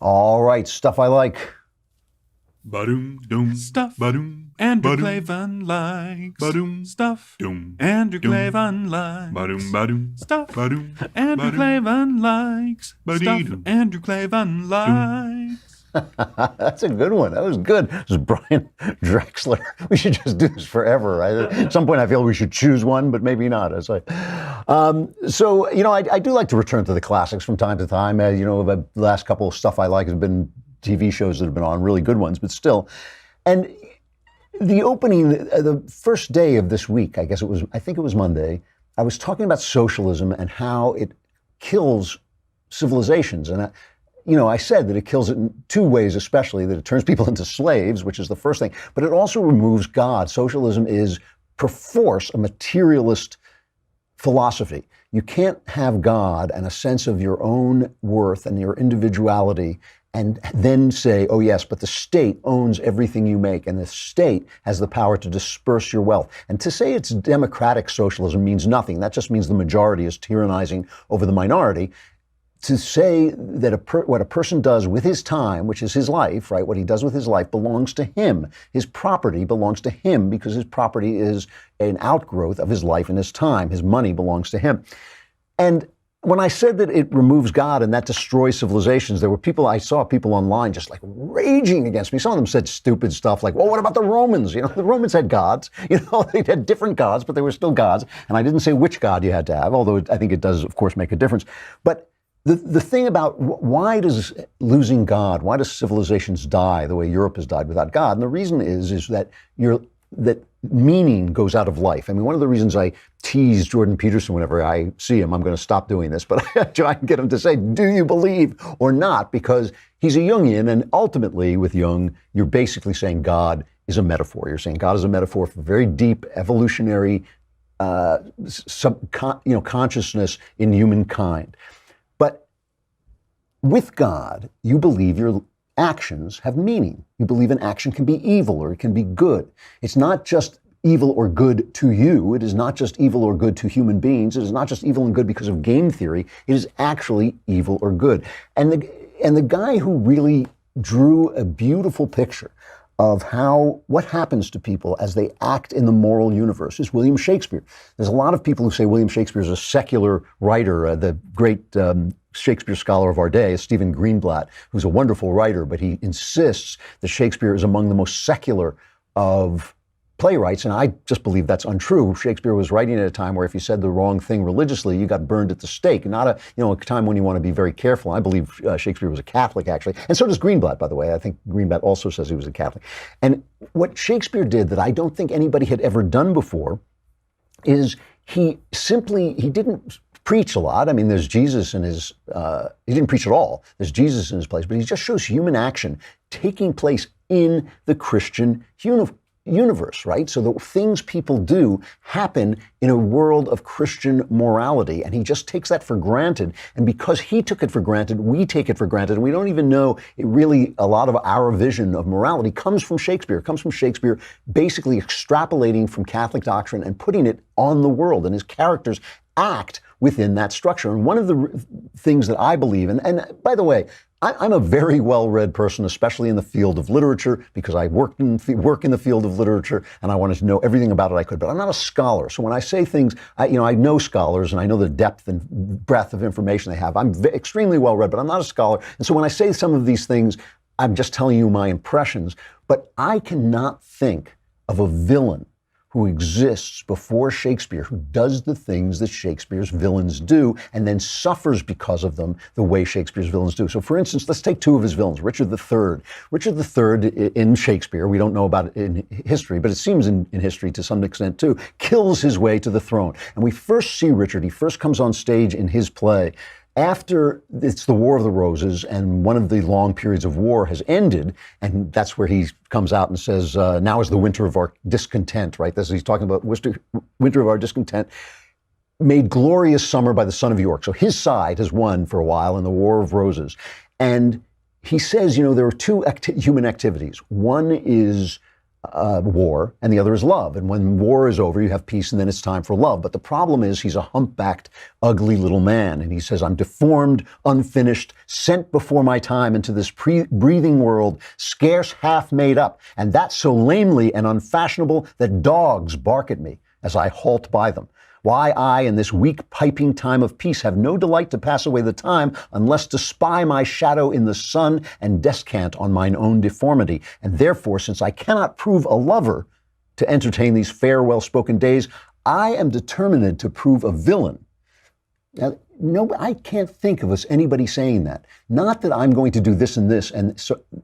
All right, stuff I like. Ba-doom, doom, Stuff ba-doom, Andrew ba-doom, Klavan likes. ba-doom, Stuff doom, Andrew doom, Klavan likes. ba-doom, ba-doom, Stuff ba-doom, Andrew ba-doom, Klavan likes. Stuff ba-dee-doom, Andrew Klavan likes. That's a good one. That was good. This is Brian Drexler. We should just do this forever, right? At some point, I feel we should choose one, but maybe not. I do like to return to the classics from time to time. The last couple of stuff I like has been TV shows that have been on, really good ones, but still. And the opening, the first day of this week, I think it was Monday, I was talking about socialism and how it kills civilizations. And I said that it kills it in two ways, especially that it turns people into slaves, which is the first thing, but it also removes God. Socialism is, perforce, a materialist philosophy. You can't have God and a sense of your own worth and your individuality and then say, oh yes, but the state owns everything you make and the state has the power to disperse your wealth. And to say it's democratic socialism means nothing. That just means the majority is tyrannizing over the minority. To say that what a person does with his time, which is his life, right? What he does with his life belongs to him. His property belongs to him because his property is an outgrowth of his life and his time. His money belongs to him. And when I said that it removes God and that destroys civilizations, I saw people online just like raging against me. Some of them said stupid stuff like, well, what about the Romans? The Romans had gods. They had different gods, but they were still gods. And I didn't say which God you had to have, although I think it does, of course, make a difference. But the thing about why does losing God, why does civilizations die the way Europe has died without God? And the reason is that that meaning goes out of life. I mean, one of the reasons I tease Jordan Peterson whenever I see him, I'm going to stop doing this, but I try and get him to say, do you believe or not? Because he's a Jungian, and ultimately with Jung, you're basically saying God is a metaphor. You're saying God is a metaphor for very deep evolutionary consciousness in humankind. But with God, you believe your actions have meaning. You believe an action can be evil or it can be good. It's not just evil or good to you. It is not just evil or good to human beings. It is not just evil and good because of game theory. It is actually evil or good. And the guy who really drew a beautiful picture of what happens to people as they act in the moral universe is William Shakespeare. There's a lot of people who say William Shakespeare is a secular writer. The great Shakespeare scholar of our day is Stephen Greenblatt, who's a wonderful writer, but he insists that Shakespeare is among the most secular of playwrights, and I just believe that's untrue. Shakespeare was writing at a time where if you said the wrong thing religiously, you got burned at the stake. Not a time when you want to be very careful. I believe Shakespeare was a Catholic, actually, and so does Greenblatt, by the way. I think Greenblatt also says he was a Catholic. And what Shakespeare did that I don't think anybody had ever done before is he didn't preach a lot. I mean, there's Jesus in his, he didn't preach at all. There's Jesus in his place, but he just shows human action taking place in the Christian universe, right? So the things people do happen in a world of Christian morality, and he just takes that for granted. And because he took it for granted, we take it for granted, and we don't even know a lot of our vision of morality comes from Shakespeare. It comes from Shakespeare basically extrapolating from Catholic doctrine and putting it on the world, and his characters act within that structure. And one of the things that I believe, and by the way, I'm a very well-read person, especially in the field of literature, because I work in the field of literature, and I wanted to know everything about it I could. But I'm not a scholar, so when I say things, I know scholars, and I know the depth and breadth of information they have. I'm extremely well-read, but I'm not a scholar, and so when I say some of these things, I'm just telling you my impressions. But I cannot think of a villain who exists before Shakespeare, who does the things that Shakespeare's villains do, and then suffers because of them the way Shakespeare's villains do. So for instance, let's take two of his villains, Richard III. Richard III in Shakespeare, we don't know about it in history, but it seems in history to some extent too, kills his way to the throne. And we first see Richard, he first comes on stage in his play after it's the War of the Roses, and one of the long periods of war has ended, and that's where he comes out and says, now is the winter of our discontent, right? He's talking about winter of our discontent, made glorious summer by the son of York. So his side has won for a while in the War of Roses. And he says, there are two human activities. One is war, and the other is love. And when war is over, you have peace, and then it's time for love. But the problem is he's a humpbacked, ugly little man. And he says, I'm deformed, unfinished, sent before my time into this breathing world, scarce half made up. And that's so lamely and unfashionable that dogs bark at me as I halt by them. Why I, in this weak piping time of peace, have no delight to pass away the time, unless to spy my shadow in the sun and descant on mine own deformity. And therefore, since I cannot prove a lover to entertain these fair, well-spoken days, I am determined to prove a villain. Now, no, I can't think of anybody saying that. Not that I'm going to do this and this and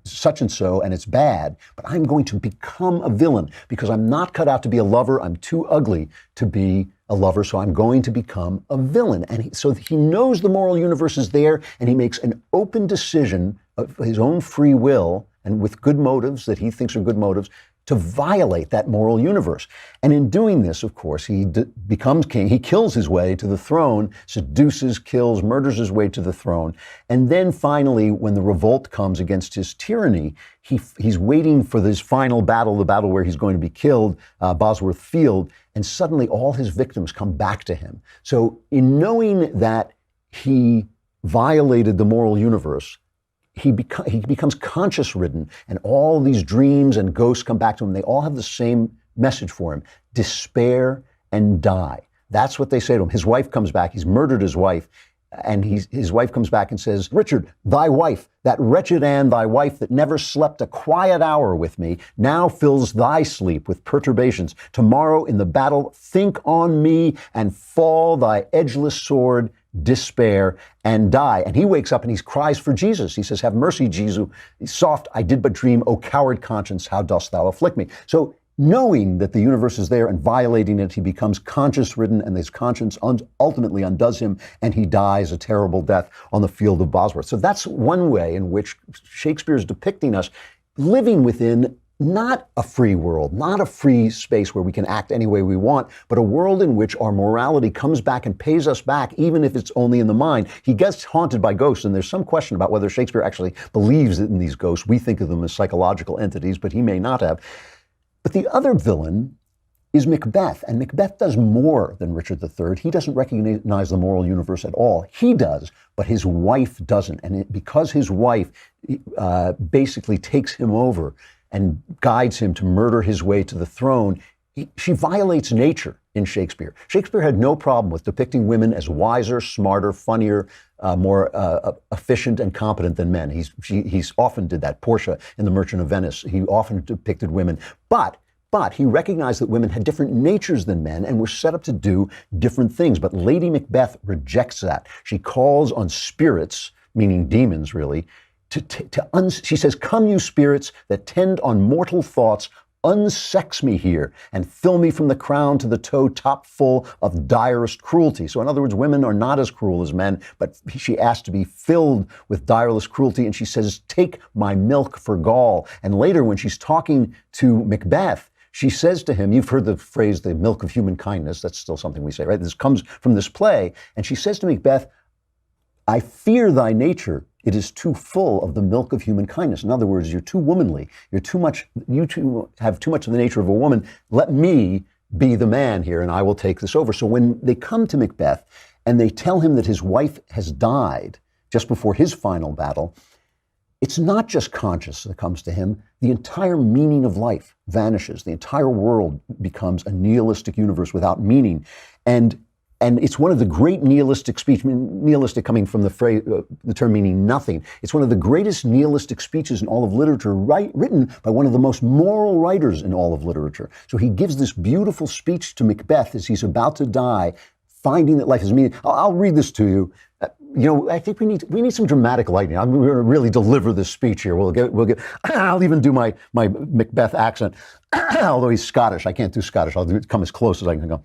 such and so, and it's bad, but I'm going to become a villain because I'm not cut out to be a lover. I'm too ugly to be a lover, so I'm going to become a villain. And so he knows the moral universe is there, and he makes an open decision of his own free will and with good motives that he thinks are good motives to violate that moral universe. And in doing this, of course, he becomes king. He kills his way to the throne, seduces, kills, murders his way to the throne. And then finally, when the revolt comes against his tyranny, he's waiting for this final battle, the battle where he's going to be killed, Bosworth Field, and suddenly all his victims come back to him. So in knowing that he violated the moral universe, he becomes conscience-ridden, and all these dreams and ghosts come back to him. They all have the same message for him: despair and die. That's what they say to him. His wife comes back. He's murdered his wife. And his wife comes back and says, Richard, thy wife, that wretched Anne, thy wife that never slept a quiet hour with me, now fills thy sleep with perturbations. Tomorrow in the battle, think on me and fall thy edgeless sword, despair, and die. And he wakes up and he cries for Jesus. He says, have mercy, Jesus. Soft, I did but dream. O coward conscience, how dost thou afflict me? So knowing that the universe is there and violating it, he becomes conscience-ridden, and his conscience ultimately undoes him, and he dies a terrible death on the field of Bosworth. So that's one way in which Shakespeare is depicting us living within not a free world, not a free space where we can act any way we want, but a world in which our morality comes back and pays us back, even if it's only in the mind. He gets haunted by ghosts, and there's some question about whether Shakespeare actually believes in these ghosts. We think of them as psychological entities, but he may not have. But the other villain is Macbeth, and Macbeth does more than Richard III. He doesn't recognize the moral universe at all. He does, but his wife doesn't. And because his wife basically takes him over and guides him to murder his way to the throne, she violates nature in Shakespeare. Shakespeare had no problem with depicting women as wiser, smarter, funnier, more efficient and competent than men. He's often did that. Portia in The Merchant of Venice, he often depicted women. But he recognized that women had different natures than men and were set up to do different things. But Lady Macbeth rejects that. She calls on spirits, meaning demons really, she says, come you spirits that tend on mortal thoughts, unsex me here and fill me from the crown to the toe top full of direst cruelty. So in other words, women are not as cruel as men, but she asked to be filled with direless cruelty. And she says, take my milk for gall. And later when she's talking to Macbeth, she says to him, you've heard the phrase, the milk of human kindness. That's still something we say, right? This comes from this play. And she says to Macbeth, I fear thy nature. It is too full of the milk of human kindness. In other words, you're too womanly. You two have too much of the nature of a woman. Let me be the man here, and I will take this over. So when they come to Macbeth and they tell him that his wife has died just before his final battle, it's not just conscience that comes to him. The entire meaning of life vanishes. The entire world becomes a nihilistic universe without meaning. And it's one of the great nihilistic speeches, nihilistic coming from the phrase, the term meaning nothing. It's one of the greatest nihilistic speeches in all of literature, written by one of the most moral writers in all of literature. So he gives this beautiful speech to Macbeth as he's about to die, finding that life has meaning. I'll read this to you. I think we need some dramatic lighting. I'm going to really deliver this speech here. We'll get. I'll even do my Macbeth accent, although he's Scottish. I can't do Scottish. I'll come as close as I can go.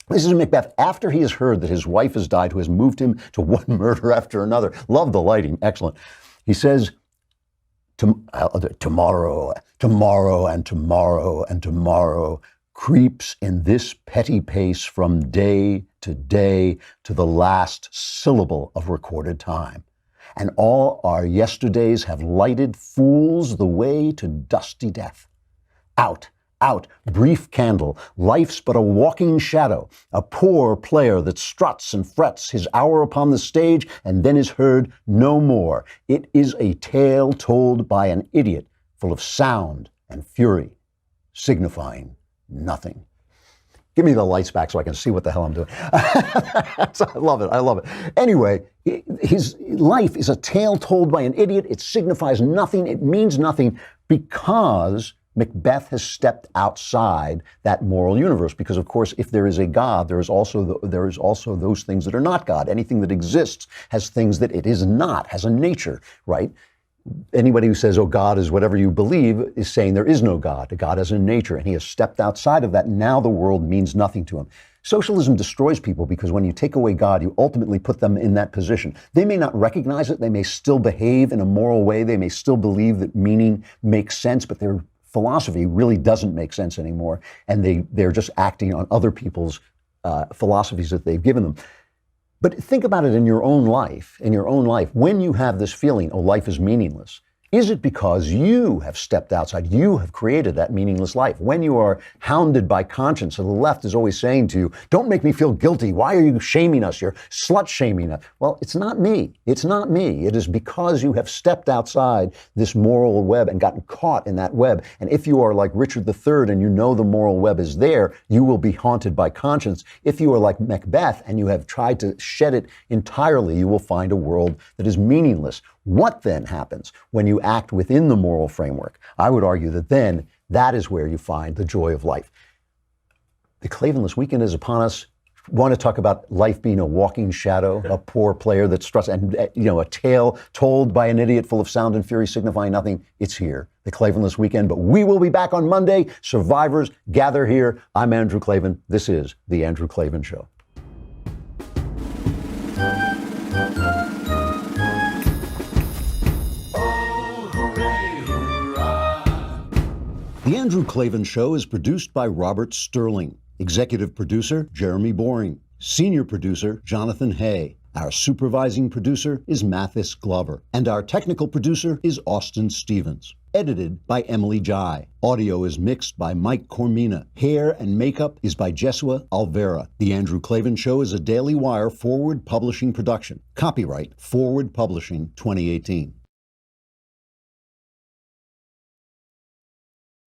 This is Macbeth after he has heard that his wife has died, who has moved him to one murder after another. Love the lighting. Excellent. He says, tomorrow, and tomorrow creeps in this petty pace from day to the last syllable of recorded time. And all our yesterdays have lighted fools the way to dusty death. Out, out, brief candle, life's but a walking shadow, a poor player that struts and frets his hour upon the stage and then is heard no more. It is a tale told by an idiot, full of sound and fury, signifying nothing. Give me the lights back so I can see what the hell I'm doing. I love it. I love it. Anyway, his life is a tale told by an idiot. It signifies nothing. It means nothing because Macbeth has stepped outside that moral universe. Because, of course, if there is a God, there is also those things that are not God. Anything that exists has things that it is not, has a nature, right? Anybody who says, oh, God is whatever you believe, is saying there is no God. God has a nature, and he has stepped outside of that. Now the world means nothing to him. Socialism destroys people because when you take away God, you ultimately put them in that position. They may not recognize it. They may still behave in a moral way. They may still believe that meaning makes sense, but their philosophy really doesn't make sense anymore. And they're just acting on other people's philosophies that they've given them. But think about it in your own life. When you have this feeling, oh, life is meaningless, is it because you have stepped outside? You have created that meaningless life. When you are hounded by conscience, and the left is always saying to you, don't make me feel guilty. Why are you shaming us? You're slut shaming us. Well, it's not me. It's not me. It is because you have stepped outside this moral web and gotten caught in that web. And if you are like Richard III and you know the moral web is there, you will be haunted by conscience. If you are like Macbeth and you have tried to shed it entirely, you will find a world that is meaningless. What then happens when you act within the moral framework? I would argue that then that is where you find the joy of life. The Klavanless weekend is upon us. Want to talk about life being a walking shadow, a poor player that struts, and a tale told by an idiot full of sound and fury signifying nothing. It's here, the Klavanless weekend. But we will be back on Monday. Survivors, gather here. I'm Andrew Klavan. This is The Andrew Klavan Show. The Andrew Klavan Show is produced by Robert Sterling. Executive producer, Jeremy Boring. Senior producer, Jonathan Hay. Our supervising producer is Mathis Glover. And our technical producer is Austin Stevens. Edited by Emily Jai. Audio is mixed by Mike Cormina. Hair and makeup is by Jesua Alvera. The Andrew Klavan Show is a Daily Wire Forward Publishing production. Copyright Forward Publishing 2018.